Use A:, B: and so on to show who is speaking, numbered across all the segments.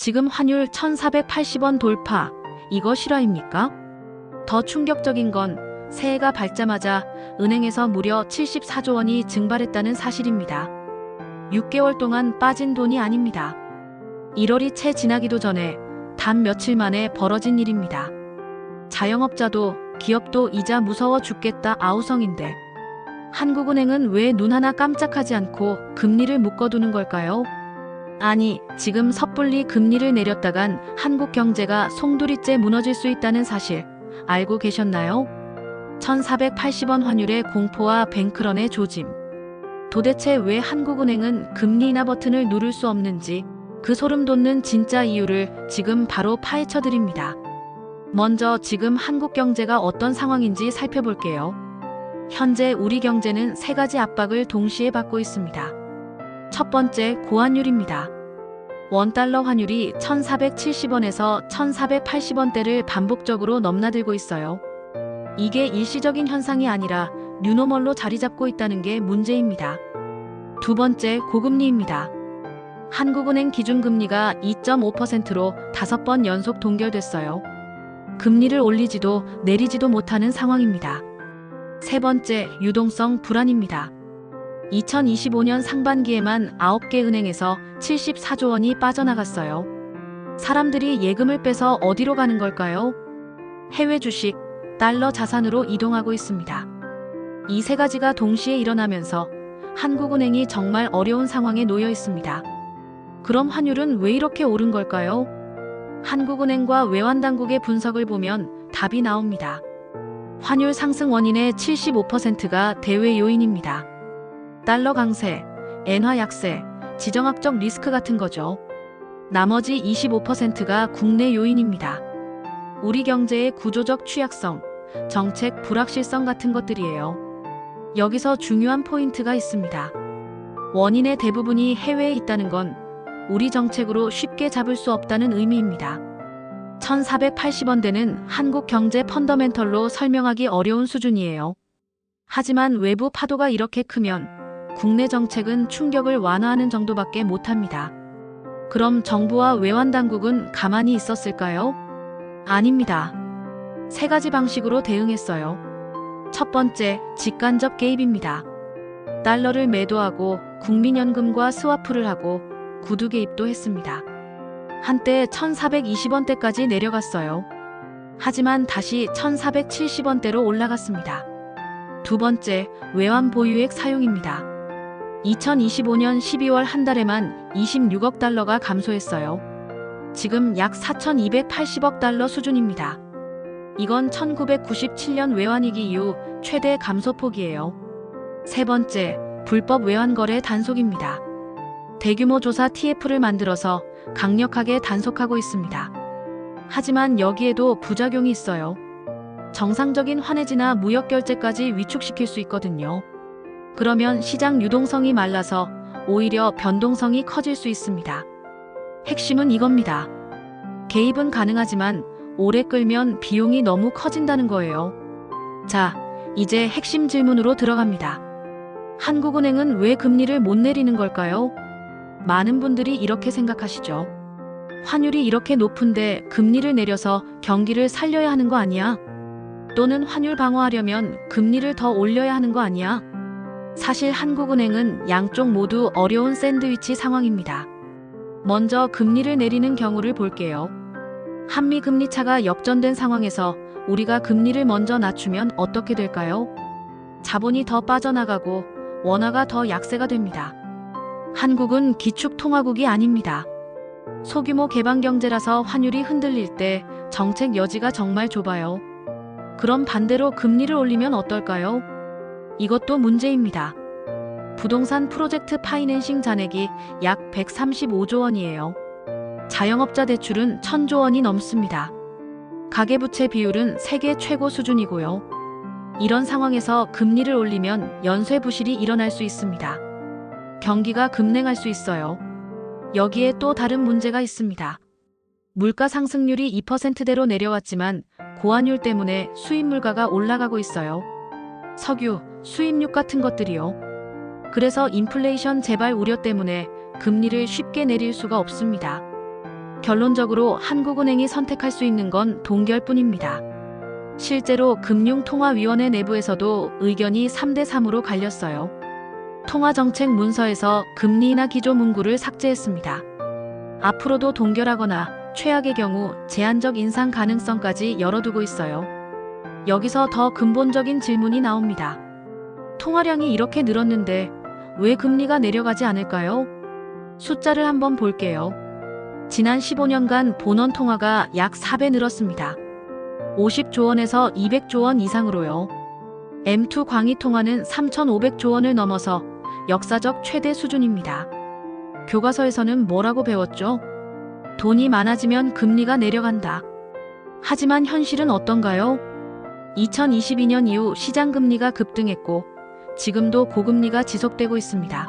A: 지금 환율 1,480원 돌파. 이거 실화입니까? 더 충격적인 건 새해가 밝자마자 은행에서 무려 74조 원이 증발했다는 사실입니다. 6개월 동안 빠진 돈이 아닙니다. 1월이 채 지나기도 전에 단 며칠 만에 벌어진 일입니다. 자영업자도 기업도 이자 무서워 죽겠다 아우성인데 한국은행은 왜 눈 하나 깜짝하지 않고 금리를 묶어두는 걸까요? 아니, 지금 섣불리 금리를 내렸다간 한국 경제가 송두리째 무너질 수 있다는 사실 알고 계셨나요? 1,480원 환율의 공포와 뱅크런의 조짐. 도대체 왜 한국은행은 금리 인하 버튼을 누를 수 없는지 그 소름 돋는 진짜 이유를 지금 바로 파헤쳐 드립니다. 먼저 지금 한국 경제가 어떤 상황인지 살펴볼게요. 현재 우리 경제는 세 가지 압박을 동시에 받고 있습니다. 첫 번째, 고환율입니다. 원달러 환율이 1,470원에서 1,480원대를 반복적으로 넘나들고 있어요. 이게 일시적인 현상이 아니라 뉴노멀로 자리 잡고 있다는 게 문제입니다. 두 번째, 고금리입니다. 한국은행 기준금리가 2.5%로 5번 연속 동결됐어요. 금리를 올리지도 내리지도 못하는 상황입니다. 세 번째, 유동성 불안입니다. 2025년 상반기에만 9개 은행에서 74조 원이 빠져나갔어요. 사람들이 예금을 빼서 어디로 가는 걸까요? 해외 주식, 달러 자산으로 이동하고 있습니다. 이 세 가지가 동시에 일어나면서 한국은행이 정말 어려운 상황에 놓여 있습니다. 그럼 환율은 왜 이렇게 오른 걸까요? 한국은행과 외환당국의 분석을 보면 답이 나옵니다. 환율 상승 원인의 75%가 대외 요인입니다. 달러 강세, 엔화 약세, 지정학적 리스크 같은 거죠. 나머지 25%가 국내 요인입니다. 우리 경제의 구조적 취약성, 정책 불확실성 같은 것들이에요. 여기서 중요한 포인트가 있습니다. 원인의 대부분이 해외에 있다는 건 우리 정책으로 쉽게 잡을 수 없다는 의미입니다. 1,480원대는 한국 경제 펀더멘털로 설명하기 어려운 수준이에요. 하지만 외부 파도가 이렇게 크면 국내 정책은 충격을 완화하는 정도밖에 못합니다. 그럼 정부와 외환당국은 가만히 있었을까요? 아닙니다. 세 가지 방식으로 대응했어요. 첫 번째, 직간접 개입입니다. 달러를 매도하고 국민연금과 스와프를 하고 구두 개입도 했습니다. 한때 1,420원대까지 내려갔어요. 하지만 다시 1,470원대로 올라갔습니다. 두 번째, 외환 보유액 사용입니다. 2025년 12월 한 달에만 26억 달러가 감소했어요. 지금 약 4,280억 달러 수준입니다. 이건 1997년 외환위기 이후 최대 감소폭이에요. 세 번째, 불법 외환거래 단속입니다. 대규모 조사 TF를 만들어서 강력하게 단속하고 있습니다. 하지만 여기에도 부작용이 있어요. 정상적인 환해지나 무역결제까지 위축시킬 수 있거든요. 그러면 시장 유동성이 말라서 오히려 변동성이 커질 수 있습니다. 핵심은 이겁니다. 개입은 가능하지만 오래 끌면 비용이 너무 커진다는 거예요. 자, 이제 핵심 질문으로 들어갑니다. 한국은행은 왜 금리를 못 내리는 걸까요? 많은 분들이 이렇게 생각하시죠. 환율이 이렇게 높은데 금리를 내려서 경기를 살려야 하는 거 아니야? 또는 환율 방어하려면 금리를 더 올려야 하는 거 아니야? 사실 한국은행은 양쪽 모두 어려운 샌드위치 상황입니다. 먼저 금리를 내리는 경우를 볼게요. 한미 금리 차가 역전된 상황에서 우리가 금리를 먼저 낮추면 어떻게 될까요? 자본이 더 빠져나가고 원화가 더 약세가 됩니다. 한국은 기축통화국이 아닙니다. 소규모 개방경제라서 환율이 흔들릴 때 정책 여지가 정말 좁아요. 그럼 반대로 금리를 올리면 어떨까요? 이것도 문제입니다. 부동산 프로젝트 파이낸싱 잔액이 약 135조 원이에요. 자영업자 대출은 1,000조 원이 넘습니다. 가계부채 비율은 세계 최고 수준이고요. 이런 상황에서 금리를 올리면 연쇄 부실이 일어날 수 있습니다. 경기가 급냉할 수 있어요. 여기에 또 다른 문제가 있습니다. 물가 상승률이 2%대로 내려왔지만 고환율 때문에 수입 물가가 올라가고 있어요. 석유, 수입육 같은 것들이요. 그래서 인플레이션 재발 우려 때문에 금리를 쉽게 내릴 수가 없습니다. 결론적으로 한국은행이 선택할 수 있는 건 동결뿐입니다. 실제로 금융통화위원회 내부에서도 의견이 3대 3으로 갈렸어요. 통화정책 문서에서 금리 인하 기조 문구를 삭제했습니다. 앞으로도 동결하거나 최악의 경우 제한적 인상 가능성까지 열어두고 있어요. 여기서 더 근본적인 질문이 나옵니다. 통화량이 이렇게 늘었는데 왜 금리가 내려가지 않을까요? 숫자를 한번 볼게요. 지난 15년간 본원 통화가 약 4배 늘었습니다. 50조 원에서 200조 원 이상으로요. M2 광의 통화는 3,500조 원을 넘어서 역사적 최대 수준입니다. 교과서에서는 뭐라고 배웠죠? 돈이 많아지면 금리가 내려간다. 하지만 현실은 어떤가요? 2022년 이후 시장 금리가 급등했고 지금도 고금리가 지속되고 있습니다.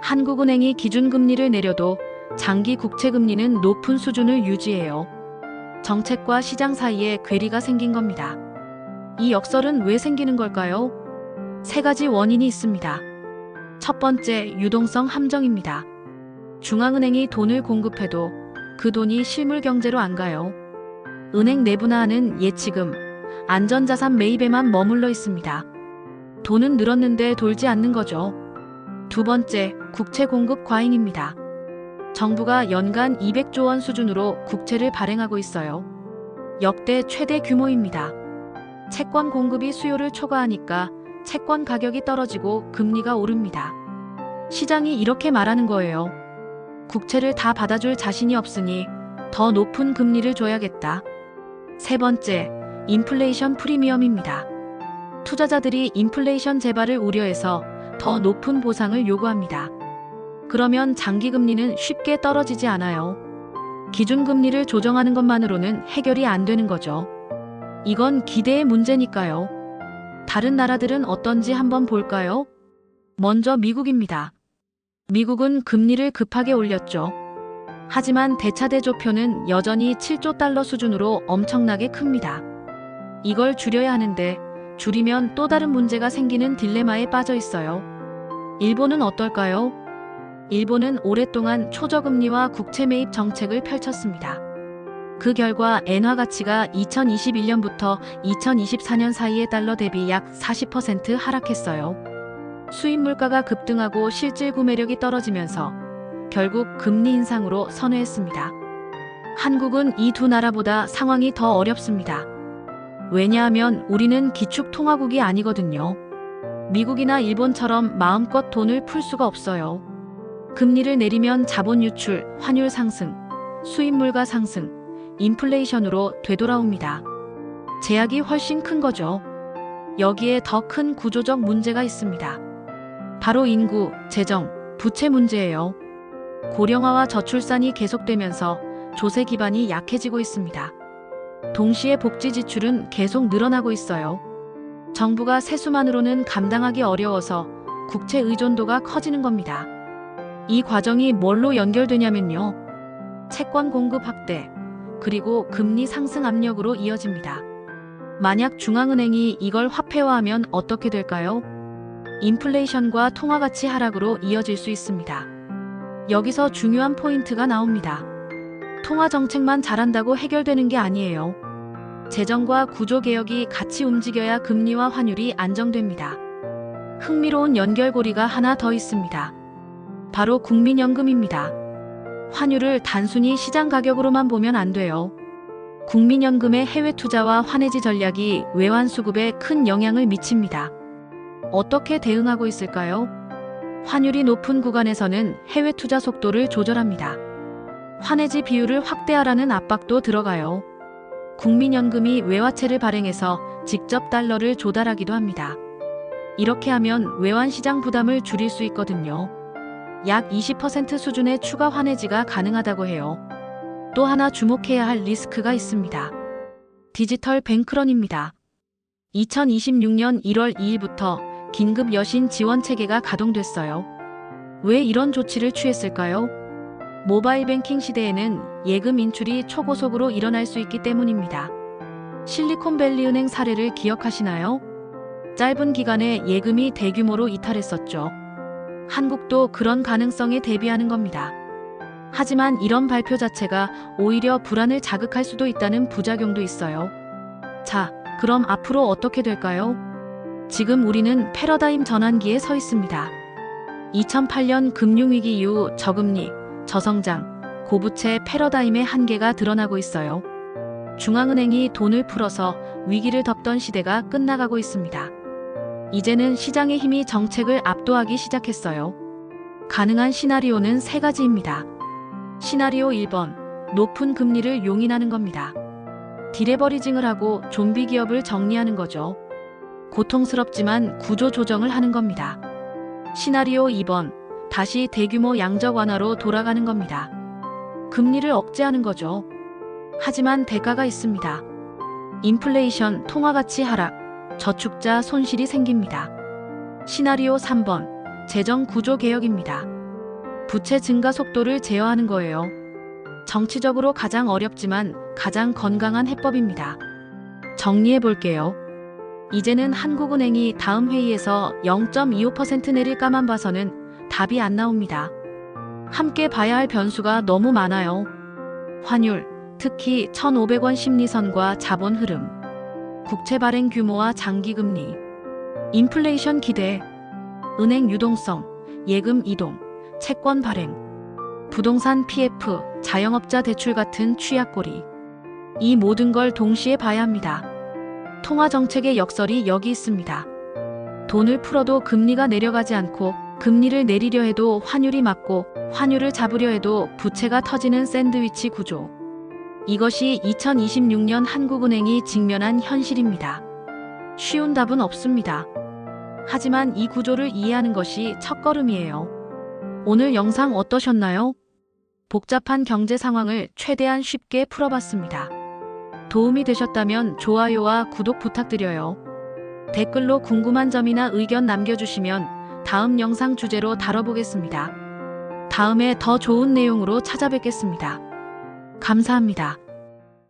A: 한국은행이 기준금리를 내려도 장기 국채금리는 높은 수준을 유지해요. 정책과 시장 사이에 괴리가 생긴 겁니다. 이 역설은 왜 생기는 걸까요? 세 가지 원인이 있습니다. 첫 번째, 유동성 함정입니다. 중앙은행이 돈을 공급해도 그 돈이 실물 경제로 안 가요. 은행 내부나 하는 예치금, 안전자산 매입에만 머물러 있습니다. 돈은 늘었는데 돌지 않는 거죠. 두 번째, 국채 공급 과잉입니다. 정부가 연간 200조 원 수준으로 국채를 발행하고 있어요. 역대 최대 규모입니다. 채권 공급이 수요를 초과하니까 채권 가격이 떨어지고 금리가 오릅니다. 시장이 이렇게 말하는 거예요. 국채를 다 받아줄 자신이 없으니 더 높은 금리를 줘야겠다. 세 번째, 인플레이션 프리미엄입니다. 투자자들이 인플레이션 재발을 우려해서 더 높은 보상을 요구합니다. 그러면 장기금리는 쉽게 떨어지지 않아요. 기준금리를 조정하는 것만으로는 해결이 안 되는 거죠. 이건 기대의 문제니까요. 다른 나라들은 어떤지 한번 볼까요? 먼저 미국입니다. 미국은 금리를 급하게 올렸죠. 하지만 대차대조표는 여전히 7조 달러 수준으로 엄청나게 큽니다. 이걸 줄여야 하는데 줄이면 또 다른 문제가 생기는 딜레마에 빠져 있어요. 일본은 어떨까요? 일본은 오랫동안 초저금리와 국채 매입 정책을 펼쳤습니다. 그 결과 엔화 가치가 2021년부터 2024년 사이에 달러 대비 약 40% 하락했어요. 수입 물가가 급등하고 실질 구매력이 떨어지면서 결국 금리 인상으로 선회했습니다. 한국은 이 두 나라보다 상황이 더 어렵습니다. 왜냐하면 우리는 기축통화국이 아니거든요. 미국이나 일본처럼 마음껏 돈을 풀 수가 없어요. 금리를 내리면 자본 유출, 환율 상승, 수입 물가 상승, 인플레이션으로 되돌아옵니다. 제약이 훨씬 큰 거죠. 여기에 더 큰 구조적 문제가 있습니다. 바로 인구, 재정, 부채 문제예요. 고령화와 저출산이 계속되면서 조세 기반이 약해지고 있습니다. 동시에 복지 지출은 계속 늘어나고 있어요. 정부가 세수만으로는 감당하기 어려워서 국채 의존도가 커지는 겁니다. 이 과정이 뭘로 연결되냐면요. 채권 공급 확대, 그리고 금리 상승 압력으로 이어집니다. 만약 중앙은행이 이걸 화폐화하면 어떻게 될까요? 인플레이션과 통화가치 하락으로 이어질 수 있습니다. 여기서 중요한 포인트가 나옵니다. 통화 정책만 잘한다고 해결되는 게 아니에요. 재정과 구조개혁이 같이 움직여야 금리와 환율이 안정됩니다. 흥미로운 연결고리가 하나 더 있습니다. 바로 국민연금입니다. 환율을 단순히 시장 가격으로만 보면 안 돼요. 국민연금의 해외 투자와 환해지 전략이 외환 수급에 큰 영향을 미칩니다. 어떻게 대응하고 있을까요? 환율이 높은 구간에서는 해외 투자 속도를 조절합니다. 환해지 비율을 확대하라는 압박도 들어가요. 국민연금이 외화채를 발행해서 직접 달러를 조달하기도 합니다. 이렇게 하면 외환시장 부담을 줄일 수 있거든요. 약 20% 수준의 추가 환해지가 가능하다고 해요. 또 하나 주목해야 할 리스크가 있습니다. 디지털 뱅크런입니다. 2026년 1월 2일부터 긴급 여신 지원 체계가 가동됐어요. 왜 이런 조치를 취했을까요? 모바일 뱅킹 시대에는 예금 인출이 초고속으로 일어날 수 있기 때문입니다. 실리콘밸리 은행 사례를 기억하시나요? 짧은 기간에 예금이 대규모로 이탈했었죠. 한국도 그런 가능성에 대비하는 겁니다. 하지만 이런 발표 자체가 오히려 불안을 자극할 수도 있다는 부작용도 있어요. 자, 그럼 앞으로 어떻게 될까요? 지금 우리는 패러다임 전환기에 서 있습니다. 2008년 금융위기 이후 저금리, 저성장, 고부채 패러다임의 한계가 드러나고 있어요. 중앙은행이 돈을 풀어서 위기를 덮던 시대가 끝나가고 있습니다. 이제는 시장의 힘이 정책을 압도하기 시작했어요. 가능한 시나리오는 세 가지입니다. 시나리오 1번, 높은 금리를 용인하는 겁니다. 디레버리징을 하고 좀비 기업을 정리하는 거죠. 고통스럽지만 구조 조정을 하는 겁니다. 시나리오 2번, 다시 대규모 양적 완화로 돌아가는 겁니다. 금리를 억제하는 거죠. 하지만 대가가 있습니다. 인플레이션, 통화가치 하락, 저축자 손실이 생깁니다. 시나리오 3번, 재정 구조 개혁입니다. 부채 증가 속도를 제어하는 거예요. 정치적으로 가장 어렵지만 가장 건강한 해법입니다. 정리해 볼게요. 이제는 한국은행이 다음 회의에서 0.25% 내릴까만 봐서는 답이 안 나옵니다. 함께 봐야 할 변수가 너무 많아요. 환율, 특히 1,500원 심리선과 자본 흐름, 국채 발행 규모와 장기금리, 인플레이션 기대, 은행 유동성, 예금 이동, 채권 발행, 부동산 PF, 자영업자 대출 같은 취약고리. 이 모든 걸 동시에 봐야 합니다. 통화 정책의 역설이 여기 있습니다. 돈을 풀어도 금리가 내려가지 않고 금리를 내리려 해도 환율이 맞고 환율을 잡으려 해도 부채가 터지는 샌드위치 구조. 이것이 2026년 한국은행이 직면한 현실입니다. 쉬운 답은 없습니다. 하지만 이 구조를 이해하는 것이 첫걸음이에요. 오늘 영상 어떠셨나요? 복잡한 경제 상황을 최대한 쉽게 풀어봤습니다. 도움이 되셨다면 좋아요와 구독 부탁드려요. 댓글로 궁금한 점이나 의견 남겨주시면 다음 영상 주제로 다뤄보겠습니다. 다음에 더 좋은 내용으로 찾아뵙겠습니다. 감사합니다.